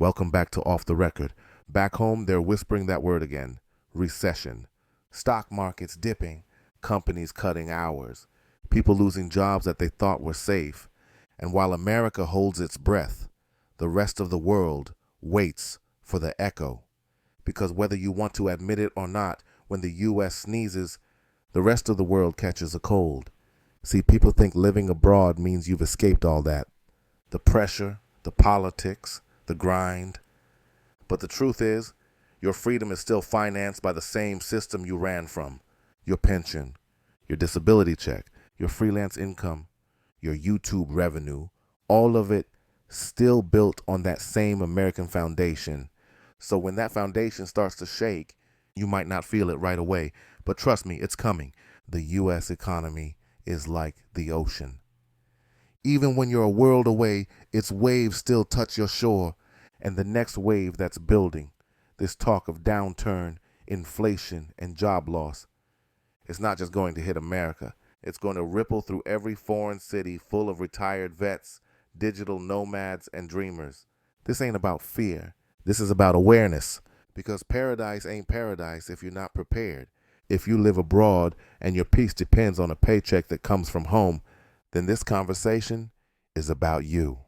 Welcome back to Off the Record. Back home, they're whispering that word again. Recession. Stock markets dipping, companies cutting hours, people losing jobs that they thought were safe. And while America holds its breath, the rest of the world waits for the echo. Because whether you want to admit it or not, when the U.S. sneezes, the rest of the world catches a cold. See, people think living abroad means you've escaped all that. The pressure, the politics, the grind. But the truth is, your freedom is still financed by the same system you ran from. Your pension, your disability check, your freelance income, your YouTube revenue, all of it still built on that same American foundation. So when that foundation starts to shake, you might not feel it right away, but trust me, it's coming. The U.S. economy is like the ocean. Even when you're a world away, its waves still touch your shore, and the next wave that's building, this talk of downturn, inflation, and job loss, it's not just going to hit America. It's going to ripple through every foreign city full of retired vets, digital nomads, and dreamers. This ain't about fear. This is about awareness, because paradise ain't paradise if you're not prepared. If you live abroad and your peace depends on a paycheck that comes from home, then this conversation is about you.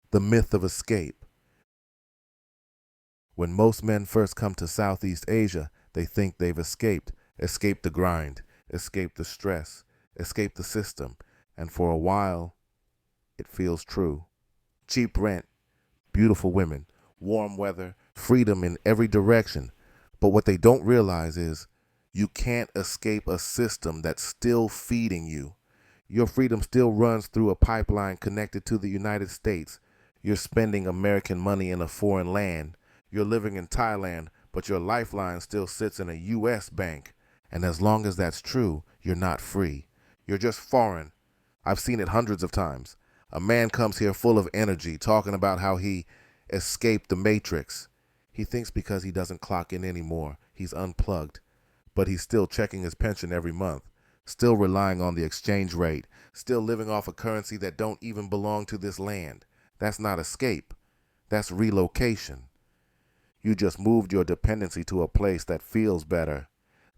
The myth of escape. When most men first come to Southeast Asia, they think they've escaped the grind, escaped the stress, escaped the system, and for a while, it feels true. Cheap rent, beautiful women, warm weather, freedom in every direction. But what they don't realize is you can't escape a system that's still feeding you. Your freedom still runs through a pipeline connected to the United States. You're spending American money in a foreign land. You're living in Thailand, but your lifeline still sits in a U.S. bank. And as long as that's true, you're not free. You're just foreign. I've seen it hundreds of times. A man comes here full of energy, talking about how he escaped the matrix. He thinks because he doesn't clock in anymore, he's unplugged. But he's still checking his pension every month, still relying on the exchange rate, still living off a currency that don't even belong to this land. That's not escape. That's relocation. You just moved your dependency to a place that feels better.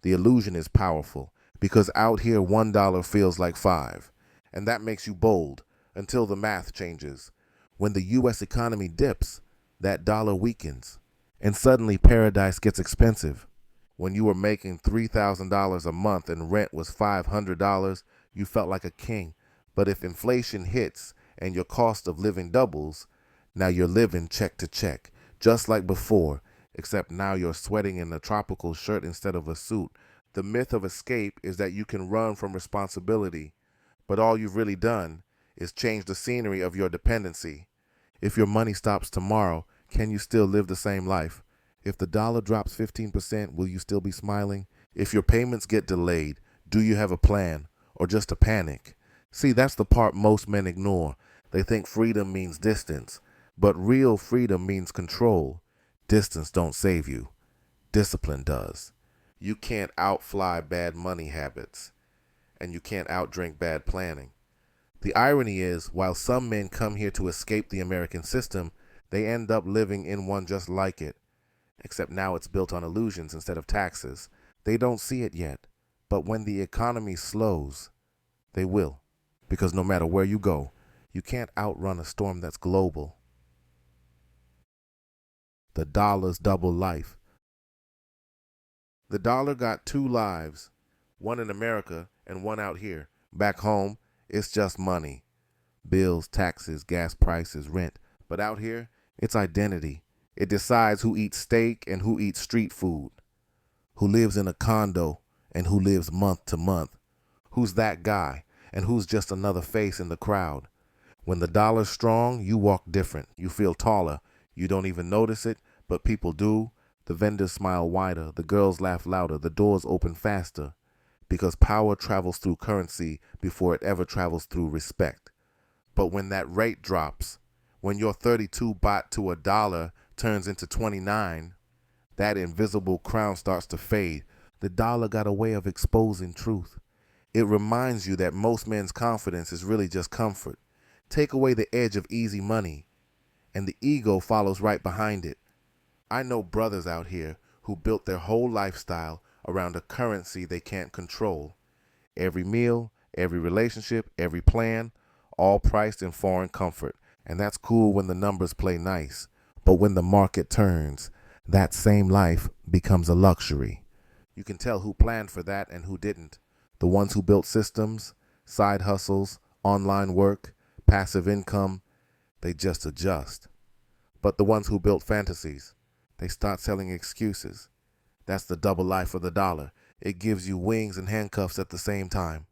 The illusion is powerful, because out here $1 feels like $5. And that makes you bold until the math changes. When the U.S. economy dips, that dollar weakens. And suddenly paradise gets expensive. When you were making $3,000 a month and rent was $500, you felt like a king. But if inflation hits and your cost of living doubles, now you're living check to check, just like before, except now you're sweating in a tropical shirt instead of a suit. The myth of escape is that you can run from responsibility, but all you've really done is change the scenery of your dependency. If your money stops tomorrow, can you still live the same life? If the dollar drops 15%, will you still be smiling? If your payments get delayed, do you have a plan or just a panic? See, that's the part most men ignore. They think freedom means distance, but real freedom means control. Distance don't save you. Discipline does. You can't outfly bad money habits, and you can't outdrink bad planning. The irony is, while some men come here to escape the American system, they end up living in one just like it. Except now it's built on illusions instead of taxes. They don't see it yet, but when the economy slows, they will. Because no matter where you go, you can't outrun a storm that's global. The dollar's double life. The dollar got two lives, one in America and one out here. Back home, it's just money. Bills, taxes, gas prices, rent. But out here, it's identity. It decides who eats steak and who eats street food, who lives in a condo and who lives month to month, who's that guy and who's just another face in the crowd. When the dollar's strong, you walk different. You feel taller. You don't even notice it, but people do. The vendors smile wider. The girls laugh louder. The doors open faster. Because power travels through currency before it ever travels through respect. But when that rate drops, when your 32 baht to $1 turns into 29, that invisible crown starts to fade. The dollar got a way of exposing truth. It reminds you that most men's confidence is really just comfort. Take away the edge of easy money, and the ego follows right behind it. I know brothers out here who built their whole lifestyle around a currency they can't control. Every meal, every relationship, every plan, all priced in foreign comfort. And that's cool when the numbers play nice. But when the market turns, that same life becomes a luxury. You can tell who planned for that and who didn't. The ones who built systems, side hustles, online work, passive income, they just adjust. But the ones who built fantasies, they start selling excuses. That's the double life of the dollar. It gives you wings and handcuffs at the same time.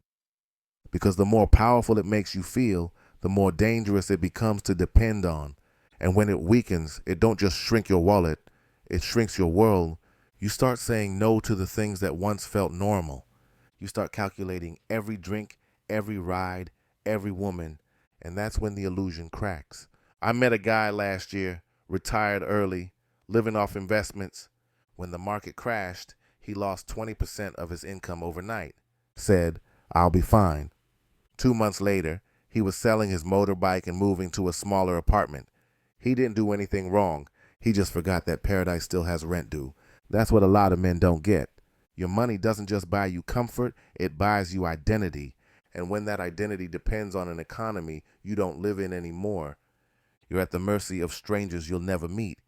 Because the more powerful it makes you feel, the more dangerous it becomes to depend on. And when it weakens, it don't just shrink your wallet, it shrinks your world. You start saying no to the things that once felt normal. You start calculating every drink, every ride, every woman, and that's when the illusion cracks. I met a guy last year, retired early, living off investments. When the market crashed, he lost 20% of his income overnight. Said, "I'll be fine." 2 months later, he was selling his motorbike and moving to a smaller apartment. He didn't do anything wrong. He just forgot that paradise still has rent due. That's what a lot of men don't get. Your money doesn't just buy you comfort, it buys you identity. And when that identity depends on an economy you don't live in anymore, you're at the mercy of strangers you'll never meet.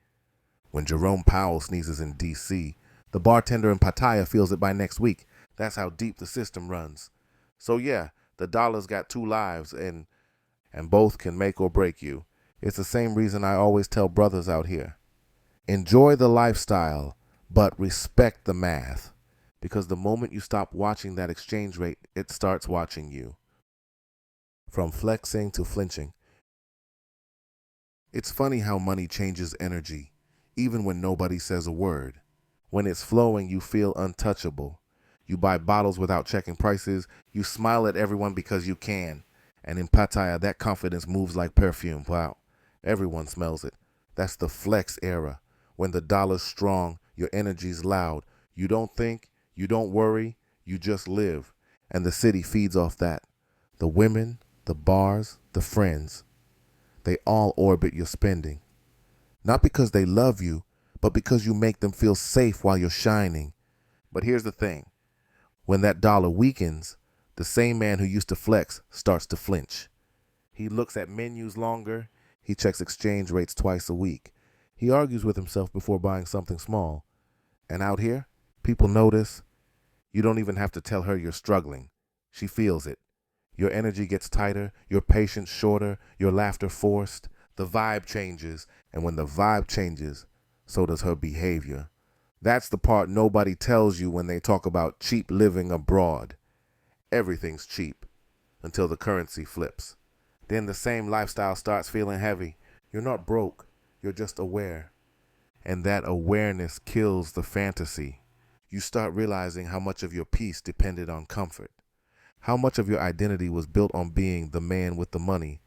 When Jerome Powell sneezes in D.C., the bartender in Pattaya feels it by next week. That's how deep the system runs. So yeah, the dollar's got two lives, and both can make or break you. It's the same reason I always tell brothers out here. Enjoy the lifestyle, but respect the math. Because the moment you stop watching that exchange rate, it starts watching you. From flexing to flinching. It's funny how money changes energy, even when nobody says a word. When it's flowing, you feel untouchable. You buy bottles without checking prices. You smile at everyone because you can. And in Pattaya, that confidence moves like perfume. Wow. Everyone smells it. That's the flex era. When the dollar's strong, your energy's loud. You don't think, you don't worry, you just live. And the city feeds off that. The women, the bars, the friends, they all orbit your spending. Not because they love you, but because you make them feel safe while you're shining. But here's the thing. When that dollar weakens, the same man who used to flex starts to flinch. He looks at menus longer. He checks exchange rates twice a week. He argues with himself before buying something small. And out here, people notice. You don't even have to tell her you're struggling. She feels it. Your energy gets tighter, your patience shorter, your laughter forced. The vibe changes, and when the vibe changes, so does her behavior. That's the part nobody tells you when they talk about cheap living abroad. Everything's cheap until the currency flips. Then the same lifestyle starts feeling heavy. You're not broke, you're just aware. And that awareness kills the fantasy. You start realizing how much of your peace depended on comfort. How much of your identity was built on being the man with the money.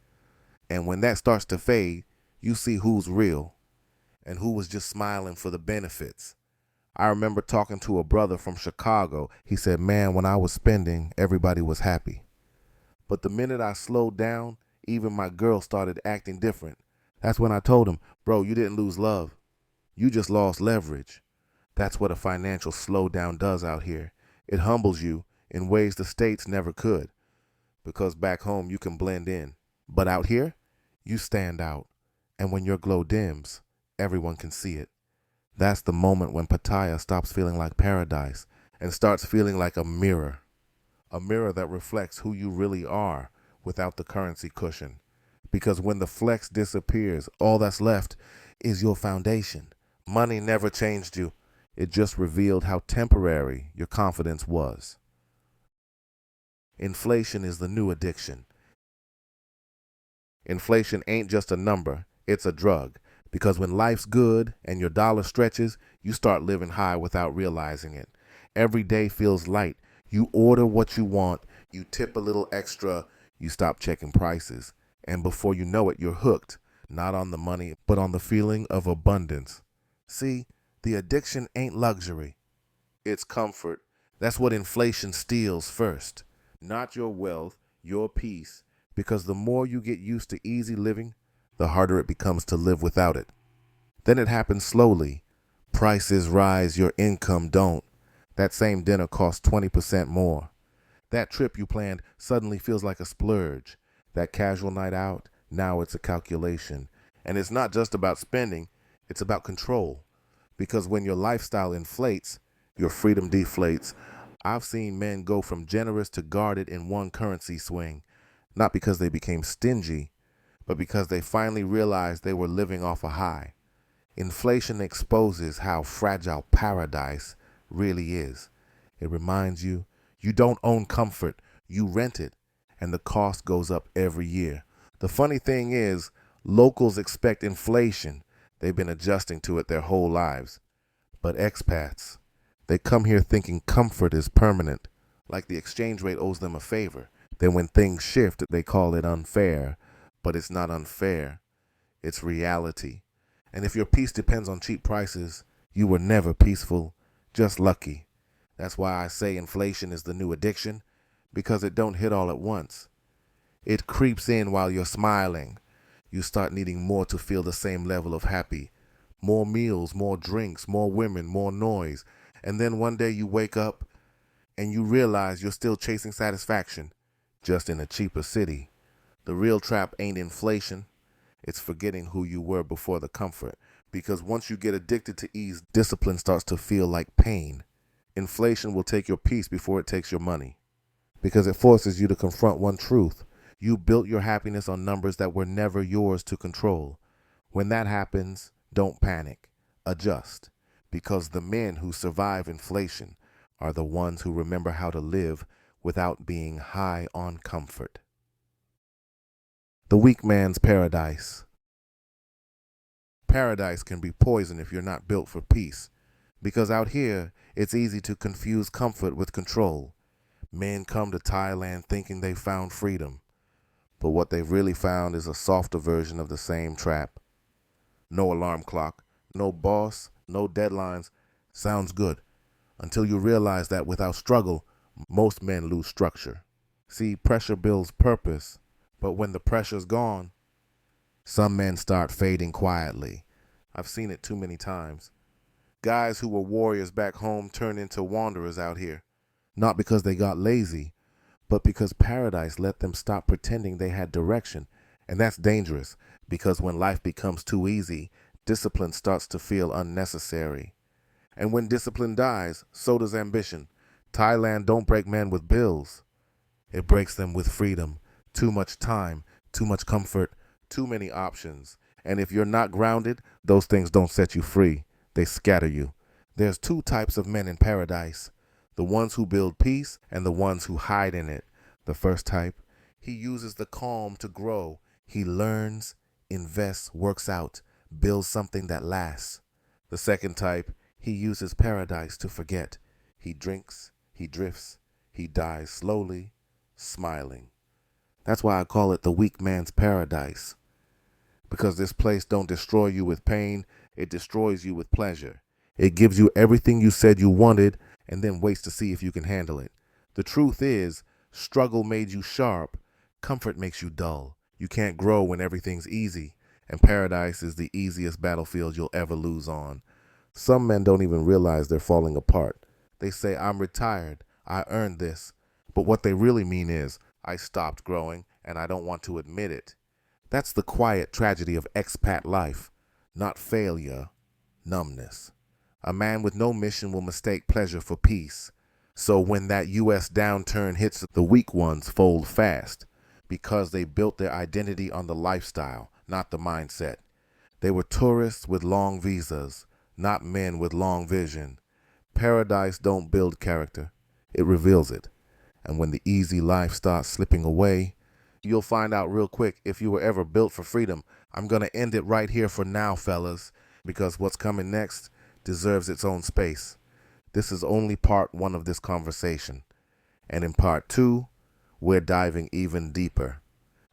And when that starts to fade, you see who's real and who was just smiling for the benefits. I remember talking to a brother from Chicago. He said, "Man, when I was spending, everybody was happy. But the minute I slowed down, even my girl started acting different." That's when I told him, "Bro, you didn't lose love. You just lost leverage." That's what a financial slowdown does out here. It humbles you in ways the States never could. Because back home, you can blend in. But out here, you stand out. And when your glow dims, everyone can see it. That's the moment when Pattaya stops feeling like paradise and starts feeling like a mirror that reflects who you really are without the currency cushion. Because when the flex disappears, all that's left is your foundation. Money never changed you. It just revealed how temporary your confidence was. Inflation is the new addiction. Inflation ain't just a number, it's a drug. Because when life's good and your dollar stretches, you start living high without realizing it. Every day feels light. You order what you want, you tip a little extra, you stop checking prices. And before you know it, you're hooked, not on the money, but on the feeling of abundance. See, the addiction ain't luxury, it's comfort. That's what inflation steals first. Not your wealth, your peace. Because the more you get used to easy living, the harder it becomes to live without it. Then it happens slowly. Prices rise, your income don't. That same dinner costs 20% more. That trip you planned suddenly feels like a splurge. That casual night out, now it's a calculation. And it's not just about spending, it's about control. Because when your lifestyle inflates, your freedom deflates. I've seen men go from generous to guarded in one currency swing, not because they became stingy, but because they finally realized they were living off a high. Inflation exposes how fragile paradise really is. It reminds you, you don't own comfort, you rent it, and the cost goes up every year. The funny thing is, locals expect inflation. They've been adjusting to it their whole lives. But expats, they come here thinking comfort is permanent, like the exchange rate owes them a favor. Then when things shift, they call it unfair. But it's not unfair, it's reality. And if your peace depends on cheap prices, you were never peaceful, just lucky. That's why I say inflation is the new addiction, because it don't hit all at once. It creeps in while you're smiling. You start needing more to feel the same level of happy. More meals, more drinks, more women, more noise. And then one day you wake up and you realize you're still chasing satisfaction, just in a cheaper city. The real trap ain't inflation. It's forgetting who you were before the comfort. Because once you get addicted to ease, discipline starts to feel like pain. Inflation will take your peace before it takes your money. Because it forces you to confront one truth. You built your happiness on numbers that were never yours to control. When that happens, don't panic. Adjust. Because the men who survive inflation are the ones who remember how to live without being high on comfort. The weak man's paradise. Paradise can be poison if you're not built for peace. Because out here, it's easy to confuse comfort with control. Men come to Thailand thinking they found freedom. But what they've really found is a softer version of the same trap. No alarm clock, no boss, no deadlines. Sounds good. Until you realize that without struggle, most men lose structure. See, pressure builds purpose. But when the pressure's gone, some men start fading quietly. I've seen it too many times. Guys who were warriors back home turn into wanderers out here. Not because they got lazy, but because paradise let them stop pretending they had direction. And that's dangerous, because when life becomes too easy, discipline starts to feel unnecessary. And when discipline dies, so does ambition. Thailand don't break men with bills. It breaks them with freedom. Too much time, too much comfort, too many options. And if you're not grounded, those things don't set you free. They scatter you. There's two types of men in paradise. The ones who build peace and the ones who hide in it. The first type, he uses the calm to grow. He learns, invests, works out, builds something that lasts. The second type, he uses paradise to forget. He drinks, he drifts, he dies slowly, smiling. That's why I call it the weak man's paradise. Because this place don't destroy you with pain, it destroys you with pleasure. It gives you everything you said you wanted and then waits to see if you can handle it. The truth is, struggle made you sharp, comfort makes you dull. You can't grow when everything's easy, and paradise is the easiest battlefield you'll ever lose on. Some men don't even realize they're falling apart. They say, I'm retired, I earned this. But what they really mean is, I stopped growing, and I don't want to admit it. That's the quiet tragedy of expat life. Not failure, numbness. A man with no mission will mistake pleasure for peace. So when that U.S. downturn hits, the weak ones fold fast, because they built their identity on the lifestyle, not the mindset. They were tourists with long visas, not men with long vision. Paradise don't build character, it reveals it. And when the easy life starts slipping away, you'll find out real quick if you were ever built for freedom. I'm going to end it right here for now, fellas, because what's coming next deserves its own space. This is only part one of this conversation. And in part two, we're diving even deeper.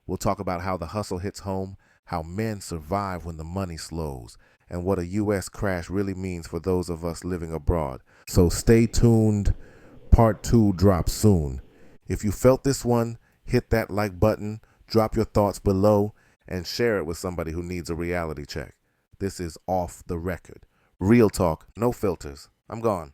We'll talk about how the hustle hits home, how men survive when the money slows, and what a U.S. crash really means for those of us living abroad. So stay tuned. Part 2 drops soon. If you felt this one, hit that like button, drop your thoughts below, and share it with somebody who needs a reality check. This is Off the Record. Real talk, no filters. I'm gone.